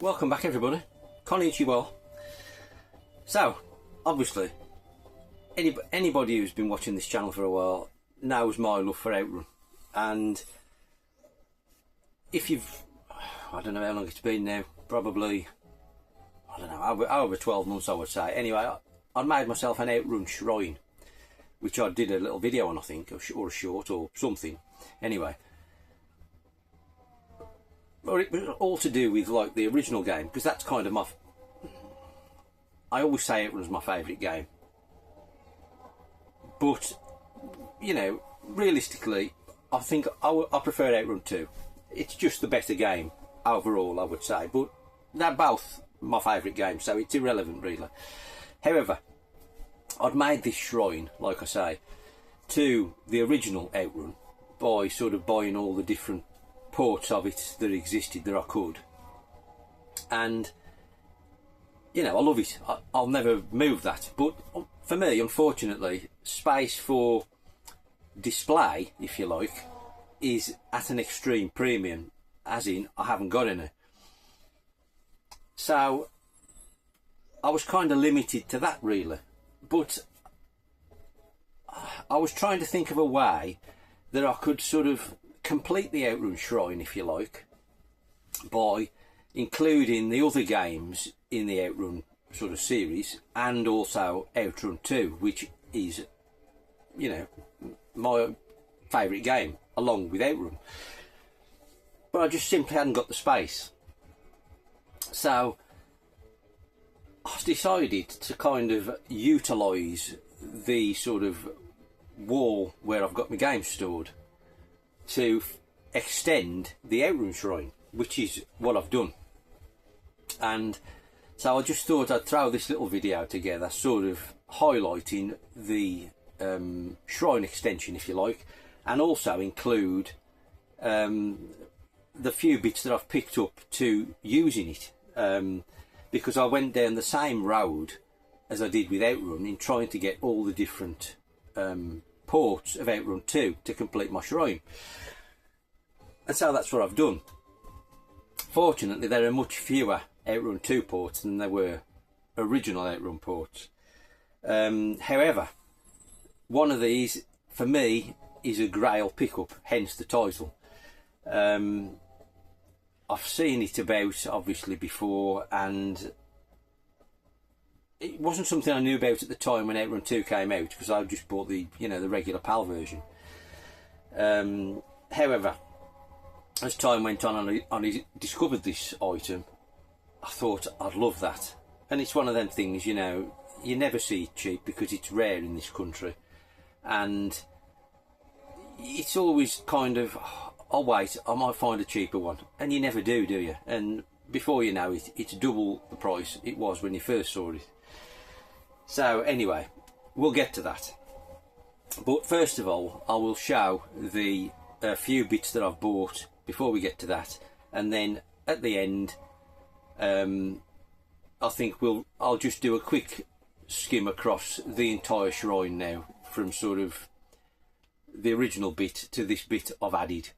Welcome back everybody, konnichiwa. So, obviously, anybody who's been watching this channel for a while knows my love for Outrun. And if you've, I don't know how long it's been now, probably, I don't know, over 12 months I would say. Anyway, I made myself an Outrun shrine, which I did a little video on, I think, or a short or something. Anyway, well, it was all to do with like the original game, because that's kind of my, I always say Outrun's my favourite game, but you know, realistically I think I prefer Outrun 2. It's just the better game overall, I would say, but they're both my favourite games, so it's irrelevant really. However, I'd made this shrine, like I say, to the original Outrun by sort of buying all the different ports of it that existed that I could, and you know, I love it. I'll never move that, but for me, unfortunately, space for display, if you like, is at an extreme premium, as in I haven't got any. So I was kind of limited to that really, but I was trying to think of a way that I could sort of complete the Outrun shrine, if you like, by including the other games in the Outrun sort of series, and also Outrun 2, which is, you know, my favourite game along with Outrun. But I just simply hadn't got the space. So I decided to kind of utilise the sort of wall where I've got my games stored to extend the Outrun shrine, which is what I've done. And so I just thought I'd throw this little video together, sort of highlighting the shrine extension, if you like, and also include the few bits that I've picked up to using it, because I went down the same road as I did with Outrun in trying to get all the different ports of Outrun 2 to complete my shrine. And so that's what I've done. Fortunately, there are much fewer Outrun 2 ports than there were original Outrun ports. However, one of these for me is a Grail pickup, hence the title. I've seen it about obviously before, and it wasn't something I knew about at the time when Outrun 2 came out, because I just bought the, you know, the regular PAL version. However, as time went on and I discovered this item, I thought I'd love that. And it's one of them things, you know, you never see it cheap because it's rare in this country, and it's always kind of, oh wait, I might find a cheaper one, and you never do you? And before you know it, it's double the price it was when you first saw it. So anyway, we'll get to that. But first of all, I will show the few bits that I've bought before we get to that, and then at the end, I think I'll just do a quick skim across the entire shrine now, from sort of the original bit to this bit I've added.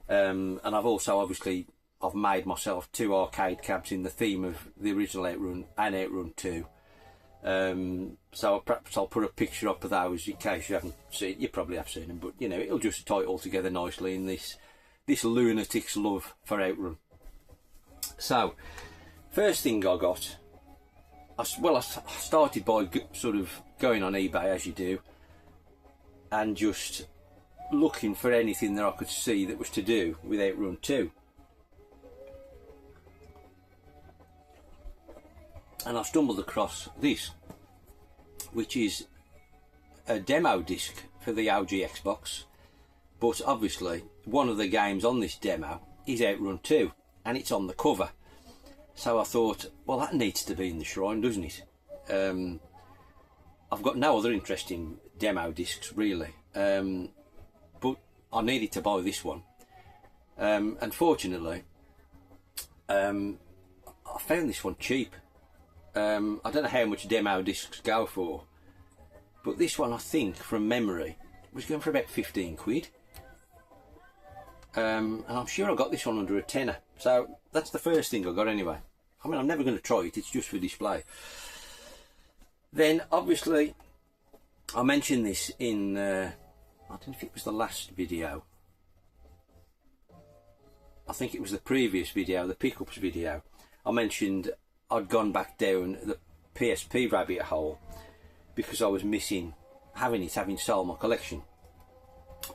And I've also obviously made myself 2 arcade cabs in the theme of the original Outrun and Outrun 2. So perhaps I'll put a picture up of those in case you haven't seen. You probably have seen them, but you know, it'll just tie it all together nicely in this lunatic's love for Outrun. So first thing I got, I started by sort of going on eBay, as you do, and just looking for anything that I could see that was to do with Outrun 2. And I stumbled across this, which is a demo disc for the OG Xbox, but obviously one of the games on this demo is Outrun 2, and it's on the cover. So I thought, well, that needs to be in the shrine, doesn't it? I've got no other interesting demo discs really, but I needed to buy this one. Unfortunately, I found this one cheap. I don't know how much demo discs go for, but this one, I think from memory, was going for about 15 quid. And I'm sure I got this one under a tenner. So that's the first thing I got anyway. I mean, I'm never going to try it, it's just for display. Then obviously I mentioned this in I don't know if it was the last video, I think it was the previous video, the pickups video. I mentioned I'd gone back down the PSP rabbit hole because I was missing having sold my collection,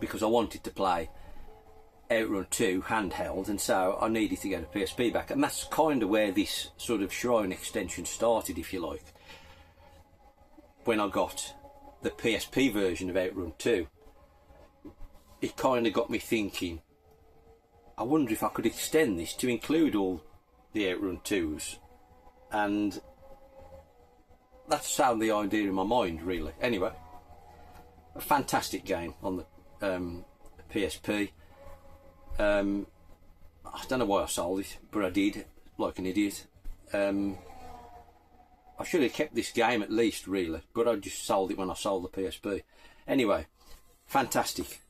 because I wanted to play Outrun 2 handheld, and so I needed to get a PSP back, and that's kind of where this sort of Shrine extension started, if you like. When I got the PSP version of Outrun 2, it kind of got me thinking, I wonder if I could extend this to include all the Outrun 2s, and that's how the idea in my mind, really. Anyway, a fantastic game on the PSP. I don't know why I sold it, but I did, like an idiot. I should have kept this game at least, really, but I just sold it when I sold the PSP. Anyway, fantastic.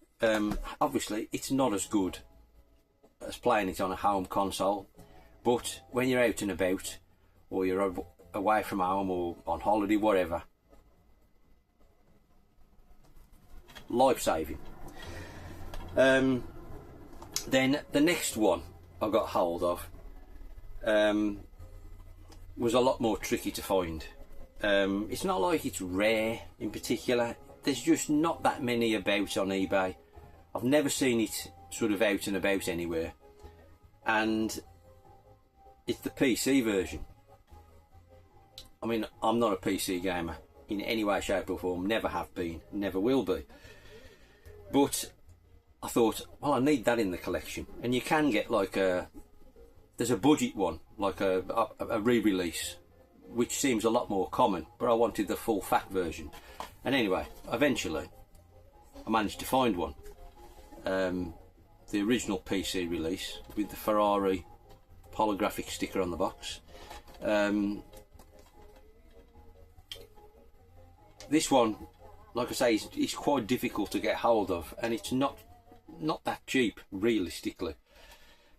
Obviously, it's not as good as playing it on a home console, but when you're out and about, or you're away from home, or on holiday, whatever, life-saving. Then the next one I got hold of was a lot more tricky to find. It's not like it's rare in particular, there's just not that many about on eBay. I've never seen it sort of out and about anywhere, and it's the PC version. I mean, I'm not a PC gamer in any way, shape or form, never have been, never will be, but I thought, well, I need that in the collection. And you can get like there's a budget one, like a re-release, which seems a lot more common, but I wanted the full fat version. And anyway, eventually I managed to find one, the original PC release with the Ferrari holographic sticker on the box. This one, like I say, is quite difficult to get hold of, and it's not that cheap, realistically.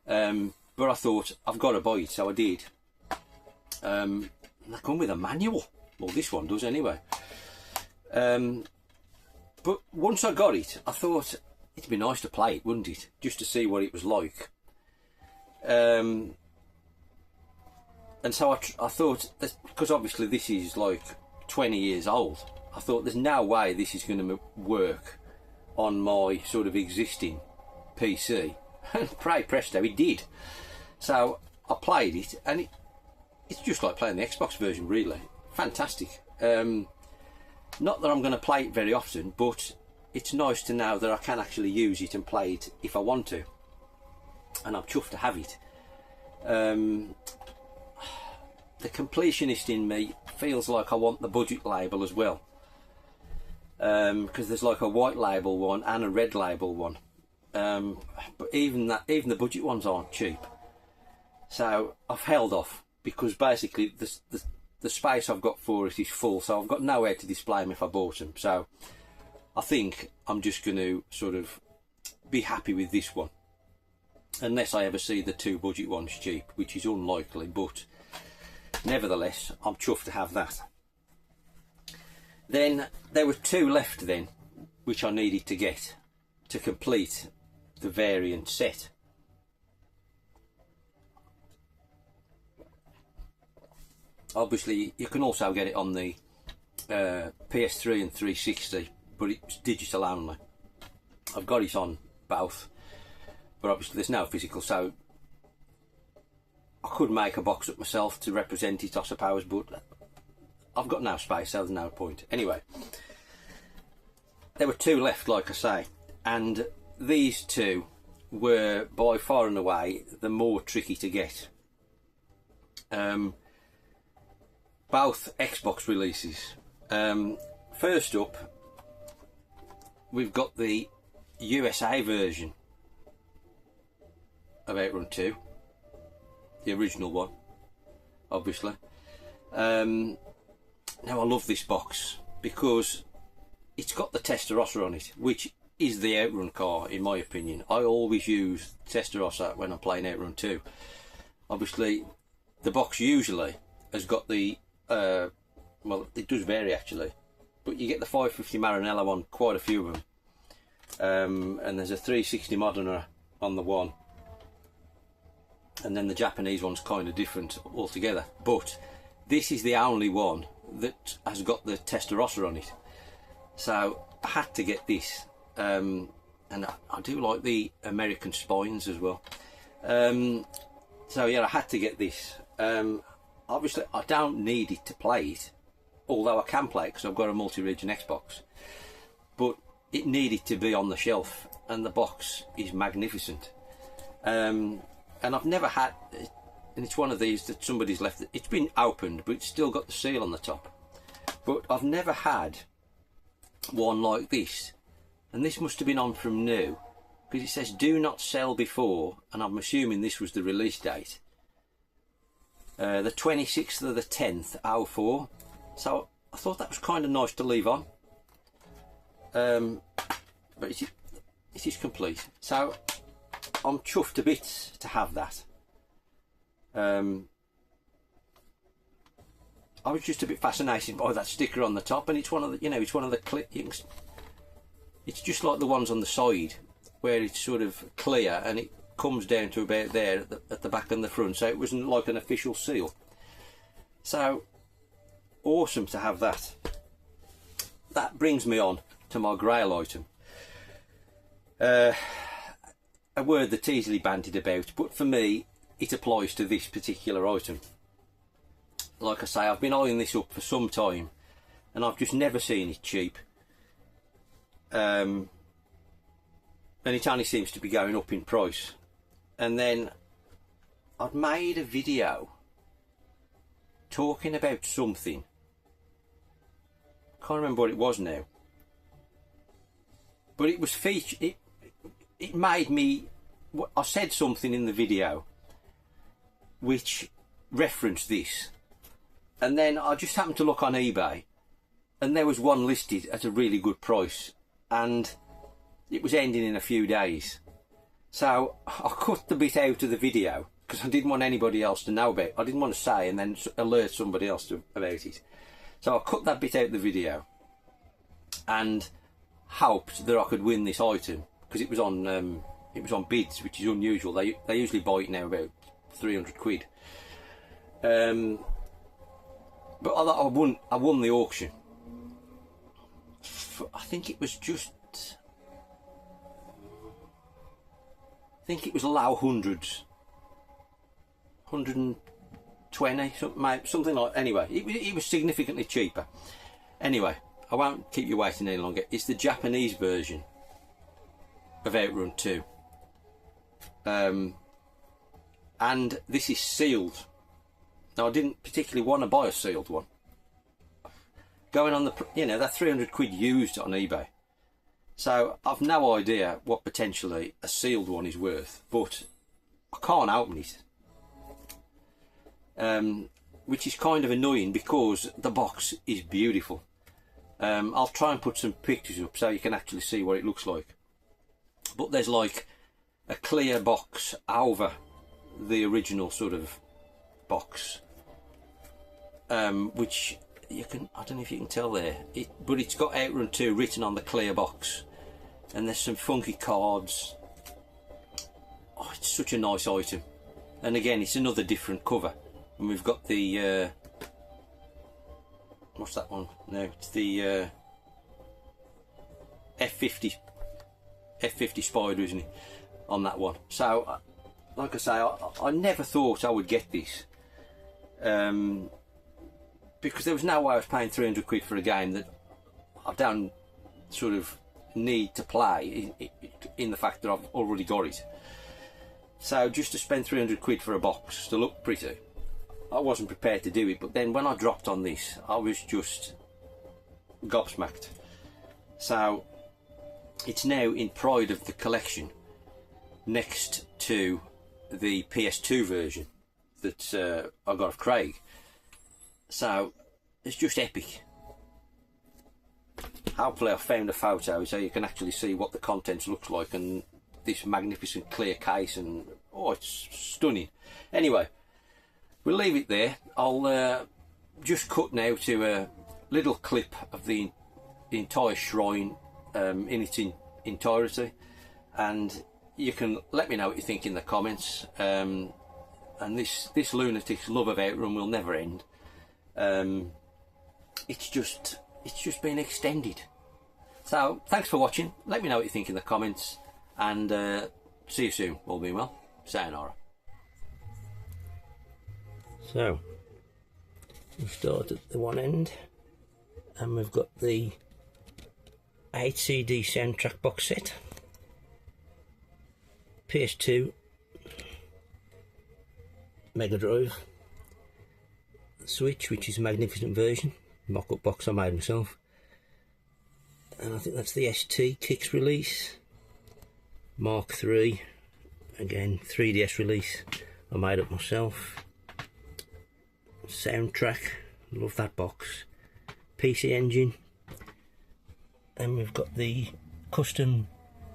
But I thought, I've got to buy it, so I did. They come with a manual. Well, this one does anyway. But once I got it, I thought it'd be nice to play it, wouldn't it? Just to see what it was like. And so I thought, because obviously this is like 20 years old, I thought there's no way this is going to work on my sort of existing PC. And pray presto, it did. So I played it, and it's just like playing the Xbox version, really. Fantastic. Not that I'm going to play it very often, but it's nice to know that I can actually use it and play it if I want to, and I'm chuffed to have it. The completionist in me feels like I want the budget label as well, because there's like a white label one and a red label one, but even the budget ones aren't cheap, so I've held off, because basically the space I've got for it is full, so I've got nowhere to display them if I bought them. So I think I'm just going to sort of be happy with this one, unless I ever see the two budget ones cheap, which is unlikely, but nevertheless I'm chuffed to have that. Then there were two left then, which I needed to get to complete the variant set. Obviously you can also get it on the PS3 and 360, but it's digital only. I've got it on both, but obviously there's no physical, so I could make a box up myself to represent it, I suppose, but I've got no space, so there's no point. Anyway, there were two left, like I say, and these two were by far and away the more tricky to get. Both Xbox releases. First up, we've got the USA version of Outrun 2, the original one, obviously. Now I love this box because it's got the Testarossa on it, which is the Outrun car in my opinion. I always use Testarossa when I'm playing Outrun 2. Obviously the box usually has got the well, it does vary actually, but you get the 550 Maranello on quite a few of them, and there's a 360 Modena on the one, and then the Japanese one's kind of different altogether. But this is the only one that has got the Testarossa on it, so I had to get this. And I do like the American spines as well, so yeah, I had to get this. Obviously I don't need it to play it, although I can play it because I've got a multi-region Xbox, but it needed to be on the shelf, and the box is magnificent. And I've never had, and it's one of these that somebody's left, it's been opened but it's still got the seal on the top, but I've never had one like this, and this must have been on from new, because it says do not sell before, and I'm assuming this was the release date, the 26th of the 10th 04. So I thought that was kind of nice to leave on, but it is complete, so I'm chuffed to bits to have that. I was just a bit fascinated by that sticker on the top, and it's one of the, you know, it's one of the clips. It's just like the ones on the side where it's sort of clear and it comes down to about there at the back and the front, so it wasn't like an official seal. So awesome to have that. That brings me on to my Grail item. A word that's easily bandied about, but for me it applies to this particular item. Like I say, I've been eyeing this up for some time and I've just never seen it cheap. And it only seems to be going up in price. And then I'd made a video talking about something, can't remember what it was now, but it was featured, it made me, I said something in the video which referenced this, and then I just happened to look on eBay and there was one listed at a really good price, and it was ending in a few days. So I cut the bit out of the video because I didn't want anybody else to know about it. I didn't want to say and then alert somebody else about it. So I cut that bit out of the video and hoped that I could win this item, because it was on bids, which is unusual. They usually buy it now about 300 quid. But I won the auction. I think it was just, I think it was low hundreds, 120, something like. Anyway, it was significantly cheaper. Anyway, I won't keep you waiting any longer. It's the Japanese version of Outrun 2, and this is sealed. Now I didn't particularly want to buy a sealed one. Going on the, you know, they're 300 quid used on eBay. So I've no idea what potentially a sealed one is worth, but I can't open it. Which is kind of annoying because the box is beautiful. I'll try and put some pictures up so you can actually see what it looks like. But there's like a clear box over the original sort of box, which you can, I don't know if you can tell there, but it's got Outrun 2 written on the clear box, and there's some funky cards. Oh, it's such a nice item. And again, it's another different cover, and we've got the what's that one? No, it's the F50 Spider, isn't it, on that one. So like I say, I never thought I would get this, because there was no way I was paying 300 quid for a game that I don't sort of need to play, in the fact that I've already got it. So just to spend 300 quid for a box to look pretty, I wasn't prepared to do it. But then when I dropped on this, I was just gobsmacked. So it's now in pride of the collection, next to the PS2 version that I got of Craig. So it's just epic. Hopefully I've found a photo so you can actually see what the contents looks like, and this magnificent clear case, and oh, it's stunning. Anyway, we'll leave it there. I'll just cut now to a little clip of the entire shrine in its entirety, and you can let me know what you think in the comments. And this lunatic's love of Outrun will never end. It's just been extended. So thanks for watching. Let me know what you think in the comments, and see you soon. All being well. Sayonara. So we've started at the one end, and we've got the 8 CD soundtrack box set, PS2, Mega Drive, Switch, which is a magnificent version, mock-up box I made myself, and I think that's the ST Kicks release, Mark III, again 3DS release I made up myself, soundtrack, love that box, PC Engine, and we've got the custom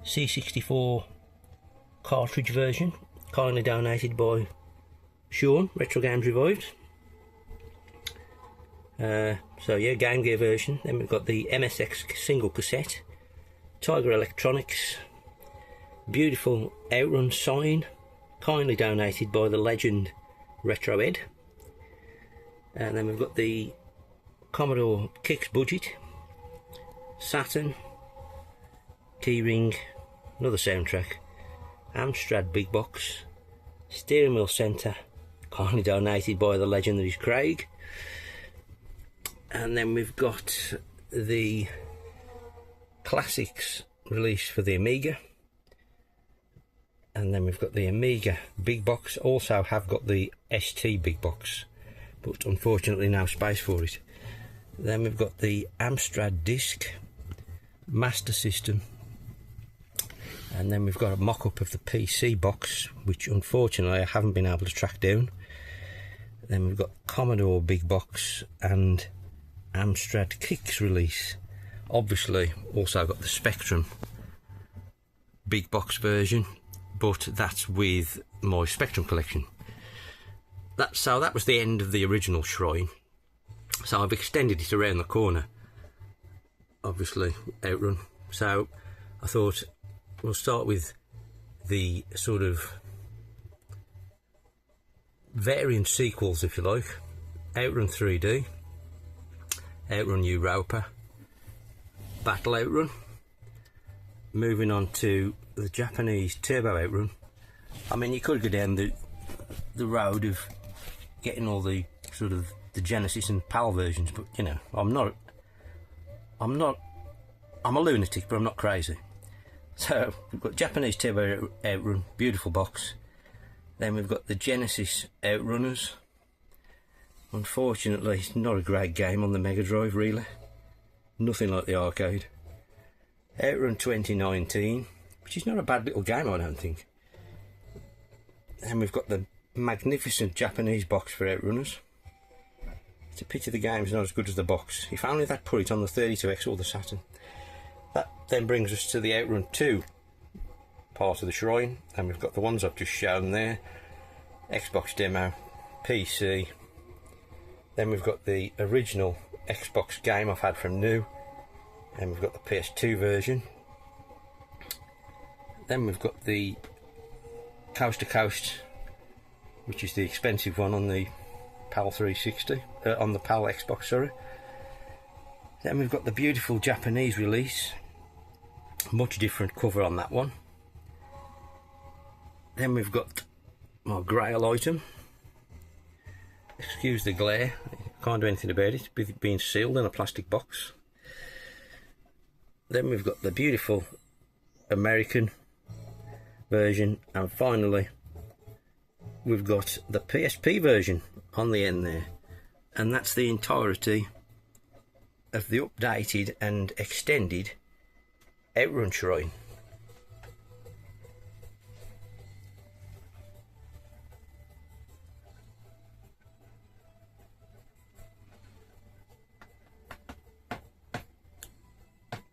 C64 cartridge version, kindly donated by Sean, Retro Games Revived. So yeah, Game Gear version. Then we've got the MSX single cassette, Tiger Electronics, beautiful Outrun sign, kindly donated by the legend Retro Ed. And then we've got the Commodore Kicks budget, Saturn, keyring, another soundtrack, Amstrad big box, steering wheel centre, kindly donated by the legend that is Craig. And then we've got the Classics release for the Amiga, and then we've got the Amiga big box. Also have got the ST big box, but unfortunately no space for it. Then we've got the Amstrad disc, Master System, and then we've got a mock-up of the PC box, which unfortunately I haven't been able to track down. Then we've got Commodore big box and Amstrad Kicks release. Obviously also got the Spectrum big box version, but that's with my Spectrum collection. So that was the end of the original shrine. So I've extended it around the corner, obviously Outrun. So I thought we'll start with the sort of variant sequels, if you like. Outrun 3D, Outrun Europa, Battle Outrun. Moving on to the Japanese Turbo Outrun. I mean, you could go down the road of getting all the sort of the Genesis and PAL versions, but you know, I'm a lunatic, but I'm not crazy. So we've got Japanese Turbo Outrun, beautiful box. Then we've got the Genesis Outrunners. Unfortunately, it's not a great game on the Mega Drive, really. Nothing like the arcade. Outrun 2019, which is not a bad little game, I don't think. Then we've got the magnificent Japanese box for Outrunners. It's a pity the game's not as good as the box. If only they'd put it on the 32X or the Saturn. That then brings us to the Outrun 2 part of the shrine, and we've got the ones I've just shown there. Xbox demo, PC. Then we've got the original Xbox game I've had from new, and we've got the PS2 version. Then we've got the Coast to Coast, which is the expensive one on the PAL 360, on the PAL Xbox, sorry. Then we've got the beautiful Japanese release, much different cover on that one. Then we've got my Grail item. Excuse the glare, can't do anything about it, being sealed in a plastic box. Then we've got the beautiful American version, and finally we've got the PSP version on the end there, and that's the entirety of the updated and extended Outrun shrine.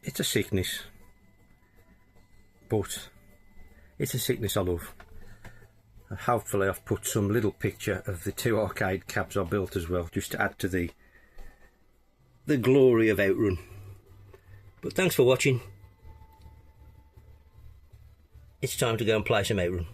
It's a sickness, but it's a sickness I love. Hopefully I've put some little picture of the 2 arcade cabs I built as well, just to add to the glory of Outrun. But thanks for watching. It's time to go and play some Outrun.